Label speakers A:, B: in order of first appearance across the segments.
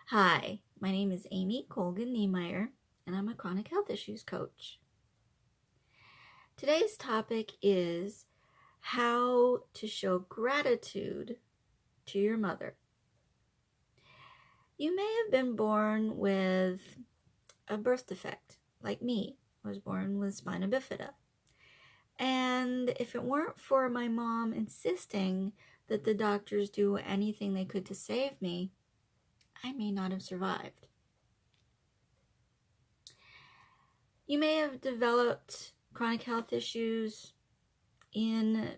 A: Hi, my name is Amy Colgan-Niemeyer, and I'm a chronic health issues coach. Today's topic is how to show gratitude to your mother. You may have been born with a birth defect, like me. I was born with spina bifida. And if it weren't for my mom insisting that the doctors do anything they could to save me, I may not have survived. You may have developed chronic health issues in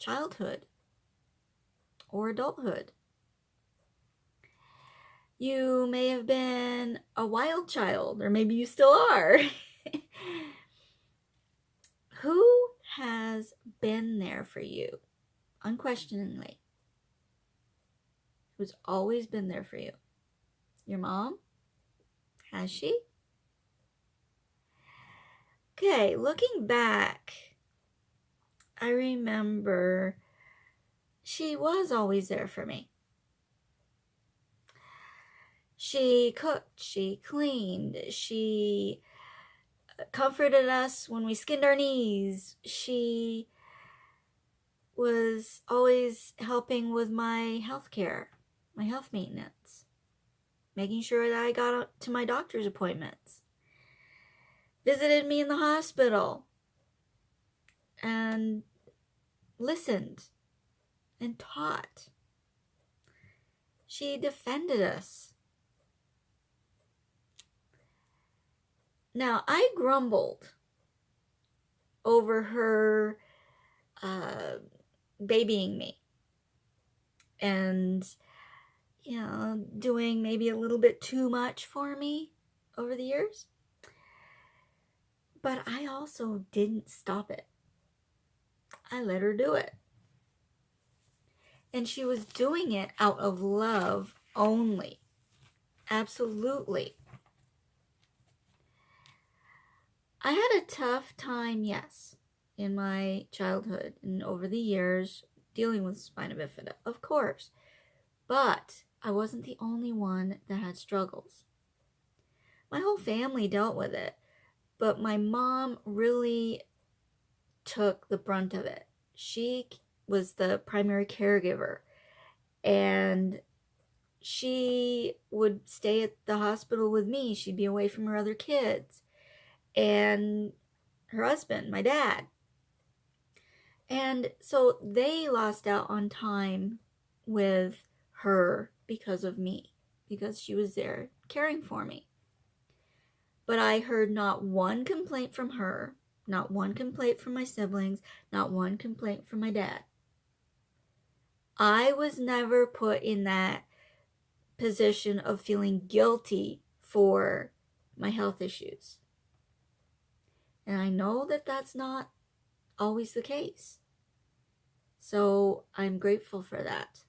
A: childhood or adulthood. You may have been a wild child, or maybe you still are. Who has been there for you, unquestioningly? Who's always been there for you? Your mom? Has she? Okay, looking back, I remember she was always there for me. She cooked, she cleaned, she comforted us when we skinned our knees. She was always helping with my health care, my health maintenance, making sure that I got to my doctor's appointments, visited me in the hospital, and listened and taught. She defended us. Now, I grumbled over her babying me and, doing maybe a little bit too much for me over the years. But I also didn't stop it. I let her do it. And she was doing it out of love only. Absolutely. I had a tough time, yes, in my childhood and over the years dealing with spina bifida, of course. But I wasn't the only one that had struggles. My whole family dealt with it, but my mom really took the brunt of it. She was the primary caregiver, and she would stay at the hospital with me. She'd be away from her other kids and her husband, my dad. And so they lost out on time with her because of me, because she was there caring for me. But I heard not one complaint from her, not one complaint from my siblings, not one complaint from my dad. I was never put in that position of feeling guilty for my health issues. And I know that that's not always the case. So I'm grateful for that.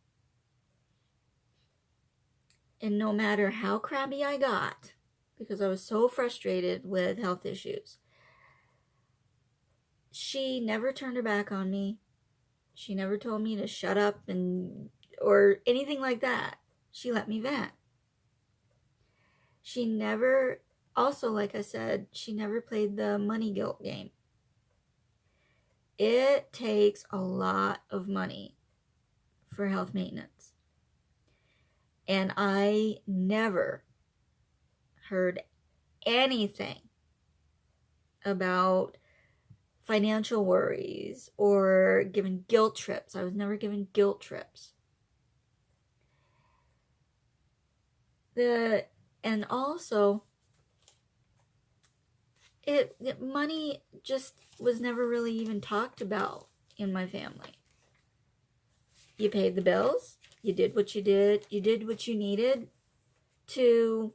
A: And no matter how crabby I got, because I was so frustrated with health issues, she never turned her back on me. She never told me to shut up or anything like that. She let me vent. She never, also like I said, she never played the money guilt game. It takes a lot of money for health maintenance. And I never heard anything about financial worries or given guilt trips. I was never given guilt trips. And also, money just was never really even talked about in my family. You paid the bills, you did what you did what you needed to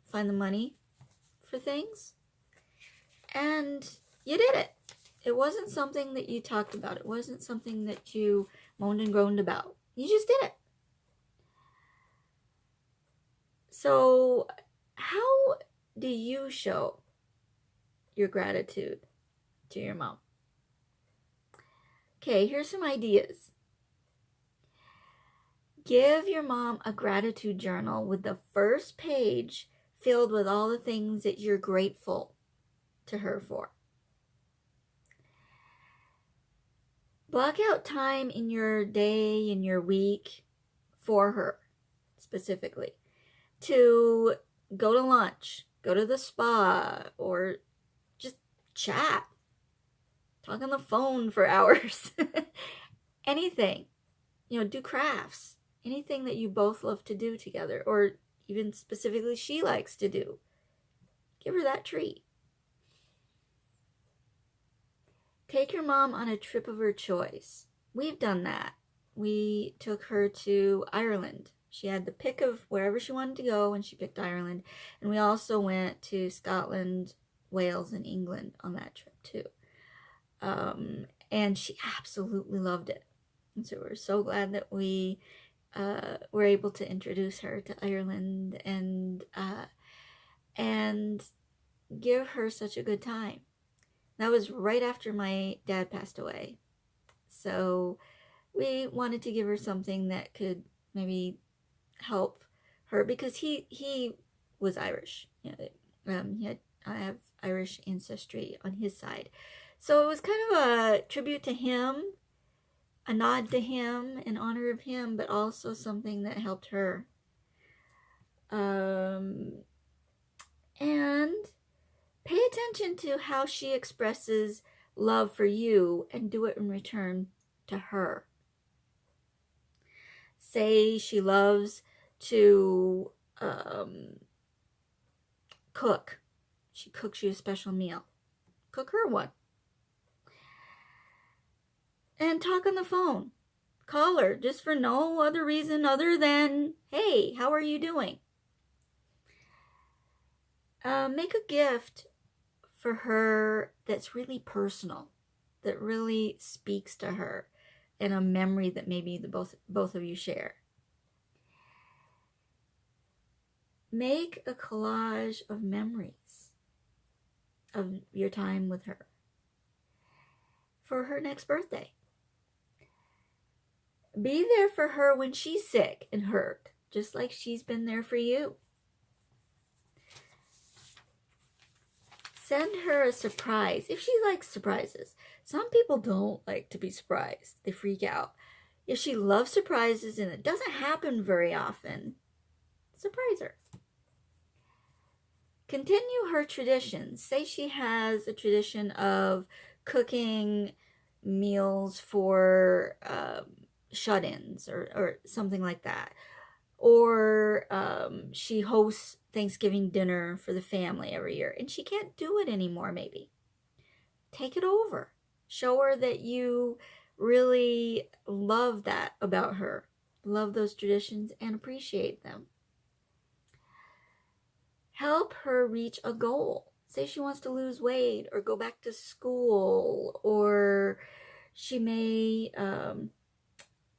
A: find the money for things, and you did it. It wasn't something that you talked about. It wasn't something that you moaned and groaned about. You just did it. So, how do you show your gratitude to your mom? Okay, here's some ideas. Give your mom a gratitude journal with the first page filled with all the things that you're grateful to her for. Block out time in your day, in your week, for her specifically, to go to lunch, go to the spa, or just chat, talk on the phone for hours. Anything, do crafts, anything that you both love to do together, or even specifically she likes to do. Give her that treat. Take your mom on a trip of her choice. We've done that. We took her to Ireland. She had the pick of wherever she wanted to go, and she picked Ireland. And we also went to Scotland, Wales, and England on that trip too. And she absolutely loved it. And so we're so glad that we were able to introduce her to Ireland and give her such a good time. That was right after my dad passed away. So we wanted to give her something that could maybe help her, because he was Irish. I have Irish ancestry on his side. So it was kind of a tribute to him, a nod to him, in honor of him, but also something that helped her. And pay attention to how she expresses love for you and do it in return to her. Say she loves to cook. She cooks you a special meal. Cook her one. And talk on the phone. Call her just for no other reason other than, hey, how are you doing? Make a gift for her that's really personal, that really speaks to her, and a memory that maybe both of you share. Make a collage of memories of your time with her for her next birthday. Be there for her when she's sick and hurt, just like she's been there for you. Send her a surprise if she likes surprises. Some people don't like to be surprised. They freak out. If she loves surprises and it doesn't happen very often, surprise her. Continue her traditions. Say she has a tradition of cooking meals for shut-ins or something like that. Or she hosts Thanksgiving dinner for the family every year, and she can't do it anymore, maybe. Take it over. Show her that you really love that about her. Love those traditions and appreciate them. Help her reach a goal. Say she wants to lose weight or go back to school, or she may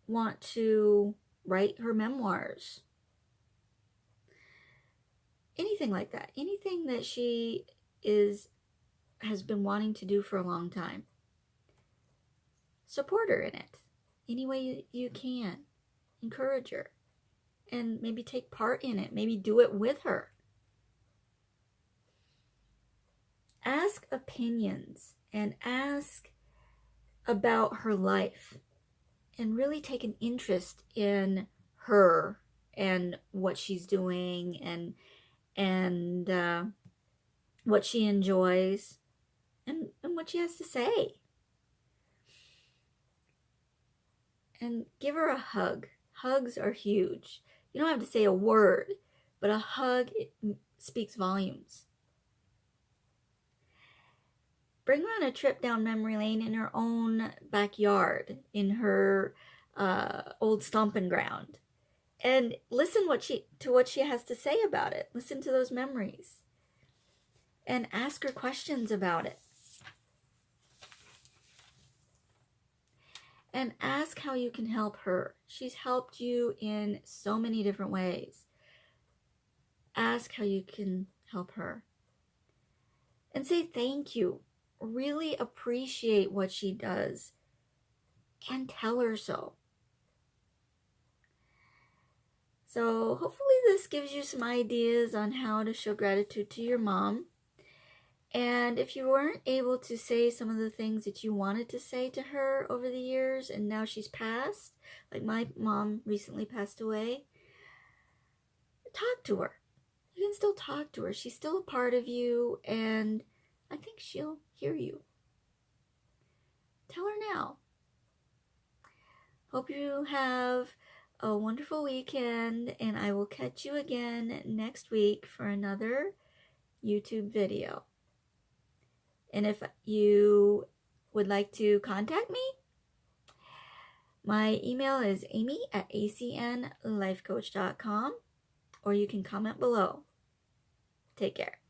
A: want to write her memoirs. Anything like that. Anything that she has been wanting to do for a long time. Support her in it any way you can. Encourage her. And maybe take part in it. Maybe do it with her. Ask opinions and ask about her life. And really take an interest in her and what she's doing and what she enjoys and what she has to say. And give her a hug. Hugs are huge. You don't have to say a word, but a hug, it speaks volumes. Bring her on a trip down memory lane in her own backyard, in her old stomping ground. And listen to what she has to say about it. Listen to those memories. And ask her questions about it. And ask how you can help her. She's helped you in so many different ways. Ask how you can help her. And say thank you. Really appreciate what she does. And tell her so. So hopefully this gives you some ideas on how to show gratitude to your mom. And if you weren't able to say some of the things that you wanted to say to her over the years and now she's passed, like my mom recently passed away, talk to her. You can still talk to her. She's still a part of you, and I think she'll hear you. Tell her now. Hope you have a wonderful weekend, and I will catch you again next week for another YouTube video. And if you would like to contact me, my email is amy@acnlifecoach.com, or you can comment below. Take care.